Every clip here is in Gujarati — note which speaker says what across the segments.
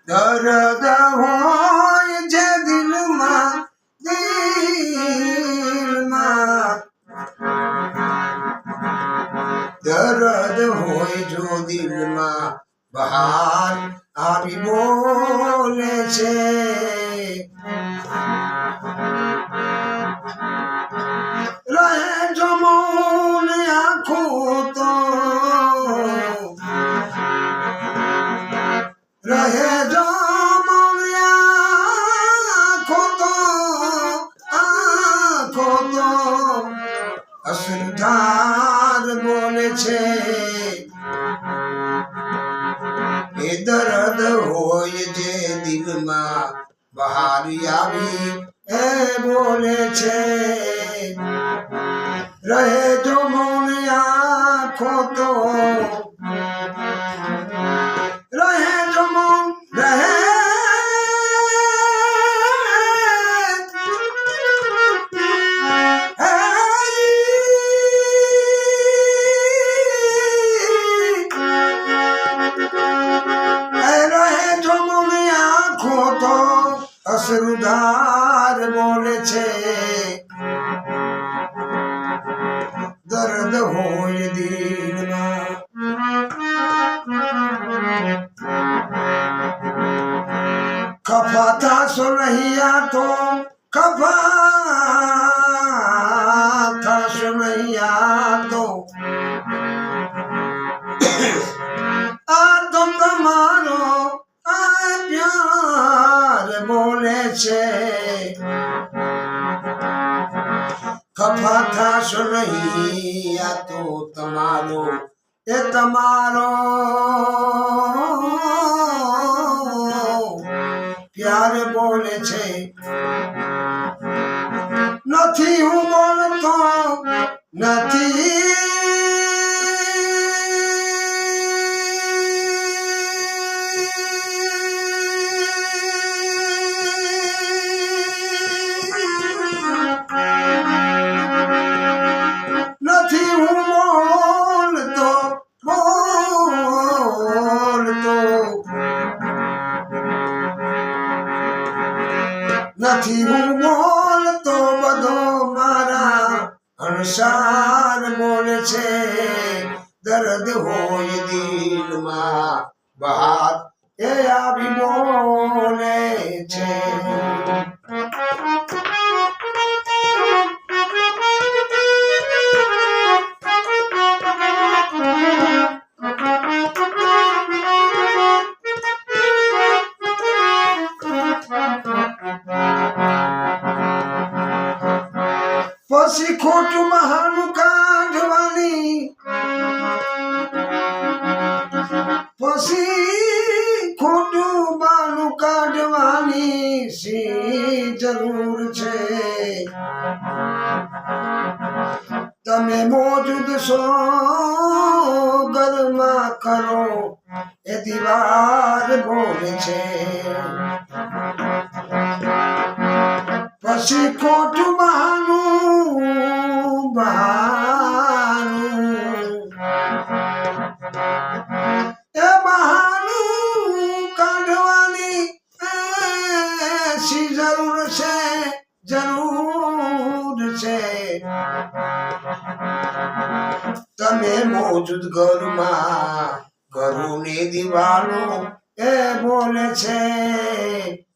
Speaker 1: દર્દ હોય જે દિલમાં દર્દ હોય જો દિલમાં બહાર આવી બોલે છે રહે જો મૌન આંખો તો રહે જો મૌન આંખો તો અસરધાર બોલે છે એ દર્દ હોય જે દિલમાં બહાર આવી એ બોલે છે રહે જો મૌન આંખો તો રહે જો મૌન રહે અસરધાર બોલે છે દર્દ હોય દિલમાં ખફા થાશો નહીં આ તો ખફા થાશો નહીં આ તો તમારો બોલે છે ખફા થાશો નહીં આ તો તમારો એ તમારો પ્યાર બોલે છે નથી હું બોલતો નથી નથી હું બોલતો બધો મારા અણસાર બોલે છે દર્દ હોય દિલમાં બહાર એ આવી બોલે છે પછી ખોટું બહાનું કાઢવાની પછી ખોટું બહાનું કાઢવાની શી જરૂર છે તમે મોજૂદ છો ઘરમાં કરો એ દીવાર બોલે છે પછી ખોટું બહાનું એ બહાનું કાઢવાની શી જરૂર છે તમે મોજૂદ ઘરમાં ઘરોની દિવાલો એ બોલે છે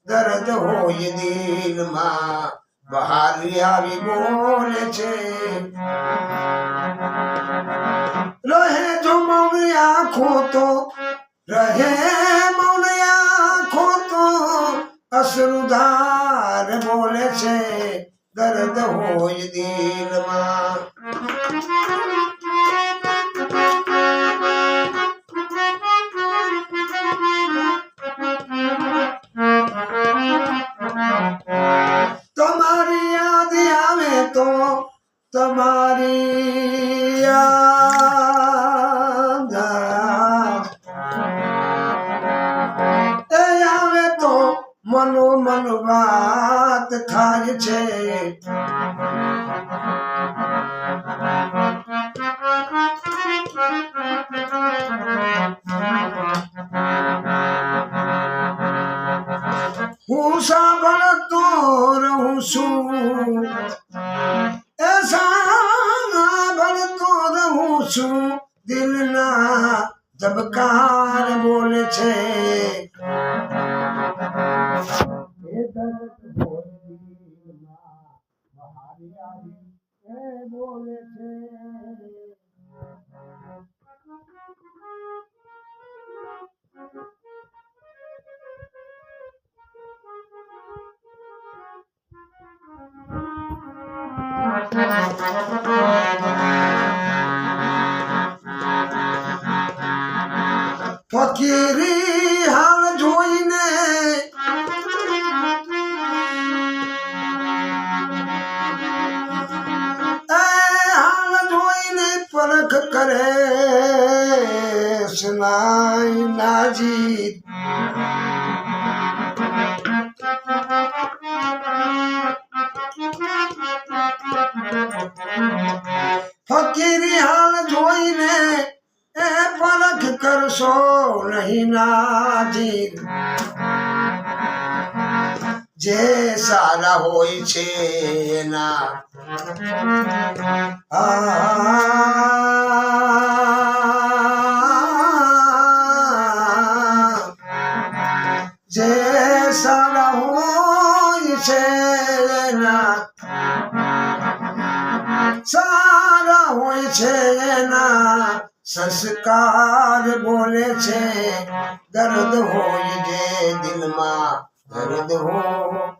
Speaker 1: દર્દ હોય દિલમાં બહાર આવી બોલે છે રહે જો મૌન આંખો તો રહે મૌન આંખો તો અસરધાર બોલે છે દર્દ હોય દિલમાં તમારી યાદ આવે તો તમારી યાદ આવે તો મનોમન વાત થાય છે હું સાંભળતો રહું છું એ સાંભળતો રહું છું દિલના ધબકાર બોલે છે એ દર્દ બોલે છે ફકીરી હાલ જોઈને હાલ જોઈને પરખ કરે સુનાઈ નાજી ફકીરી હાલ જોઈને એ પરખ કરશો નહીં નાજી જે સારા હોય છે એના જે સારા હોય છે એના સારા હોય છે એના સંસ્કાર બોલે છે દર્દ હોય જે દિલમાં દર્દ હો